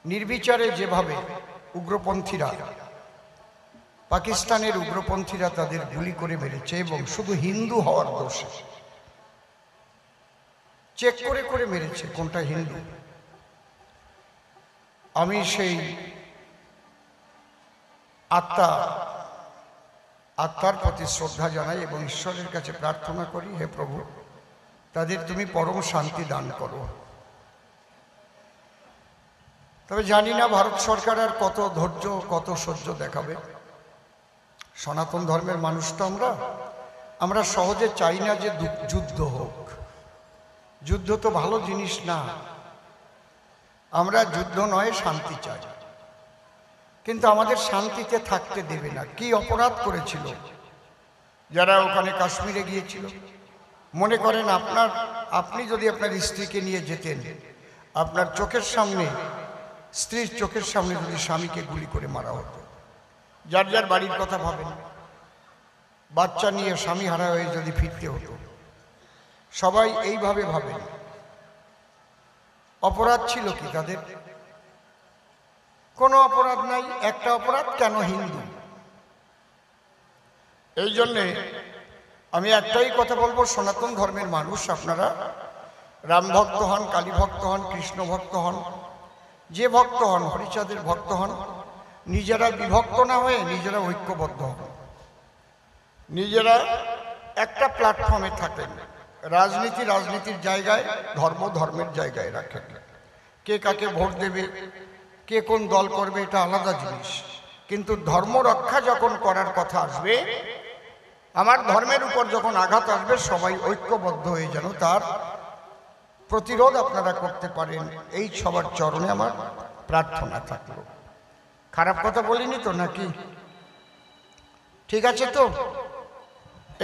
নির্বিচারে যেভাবে উগ্রপন্থীরা পাকিস্তানের উগ্রপন্থীরা তাদের গুলি করে মেরেছে এবং শুধু হিন্দু হওয়ার দোষে চেক করে করে মেরেছে কোনটা হিন্দু। আমি সেই আত্মার প্রতি শ্রদ্ধা জানাই এবং ঈশ্বরের কাছে প্রার্থনা করি, হে প্রভু তাদের তুমি পরম শান্তি দান করো। তবে জানি না ভারত সরকার আর কত ধৈর্য কত সহ্য দেখাবে। সনাতন ধর্মের মানুষ তো আমরা সহজে চাই না যে যুদ্ধ হোক। যুদ্ধ তো ভালো জিনিস না। আমরা যুদ্ধ নয় শান্তি চাই, কিন্তু আমাদের শান্তিতে থাকতে দেবে না। কি অপরাধ করেছিল যারা ওখানে কাশ্মীরে গিয়েছিল? মনে করেন আপনি যদি আপনার স্ত্রীকে নিয়ে যেতেন, আপনার চোখের সামনে, স্ত্রীর চোখের সামনে যদি স্বামীকে গুলি করে মারা হতো, যার যার বাড়ির কথা ভাবেন, বাচ্চা নিয়ে স্বামী হারা হয়ে যদি ফিরতে হতো, সবাই এইভাবে ভাবেন। অপরাধ ছিল কি তাদের? কোনো অপরাধ নাই। একটা অপরাধ কেন? হিন্দু। এই জন্যে আমি একটাই কথা বলবো, সনাতন ধর্মের মানুষ আপনারা রাম ভক্ত হন, কালী ভক্ত হন, কৃষ্ণ ভক্ত হন, যে ভক্ত হন, হরিচাঁদের ভক্ত হন, নিজেরা বিভক্ত না হয়ে নিজেরা ঐক্যবদ্ধ হন, নিজেরা একটা প্ল্যাটফর্মে থাকেন। রাজনীতির জায়গায়, ধর্মের জায়গায় রাখেন। কে কাকে ভোট দেবে, কে কোন দল করবে, এটা আলাদা জিনিস। কিন্তু ধর্ম রক্ষা যখন করার কথা আসবে, আমার ধর্মের উপর যখন আঘাত আসবে, সবাই ঐক্যবদ্ধ হয়ে যেন তার প্রতিরোধ আপনারা করতে পারেন, এই সবার চরণে আমার প্রার্থনা থাকলো। খারাপ কথা বলিনি তো নাকি? ঠিক আছে তো?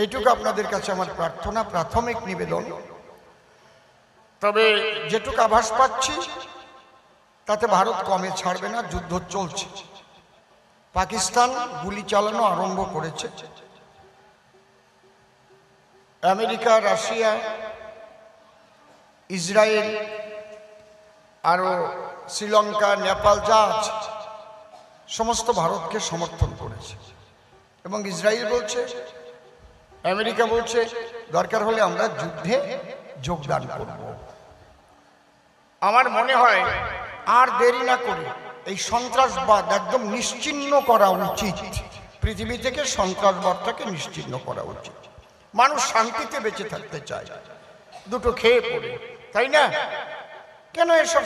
এইটুকু আপনাদের কাছে আমার প্রার্থনা, প্রাথমিক নিবেদন। তবে যেটুকু আভাস পাচ্ছি তাতে ভারত কমে ছাড়বে না। যুদ্ধ চলছে। পাকিস্তান গুলি চালানো আরম্ভ করেছে। আমেরিকা, রাশিয়া, ইসরায়েল, আরও শ্রীলঙ্কা, নেপাল যা আছে সমস্ত ভারতকে সমর্থন করেছে। এবং ইসরায়েল বলছে, আমেরিকা বলছে, দরকার হলে আমরা যুদ্ধে যোগদান করব। আমার মনে হয় আর দেরি না করে এই সন্ত্রাসবাদ একদম নিশ্চিহ্ন করা উচিত। পৃথিবী থেকে সন্ত্রাসবাদটাকে নিশ্চিহ্ন করা উচিত। মানুষ শান্তিতে বেঁচে থাকতে চায়, দুটো খেয়ে পড়ে, তাই না? কেন এসব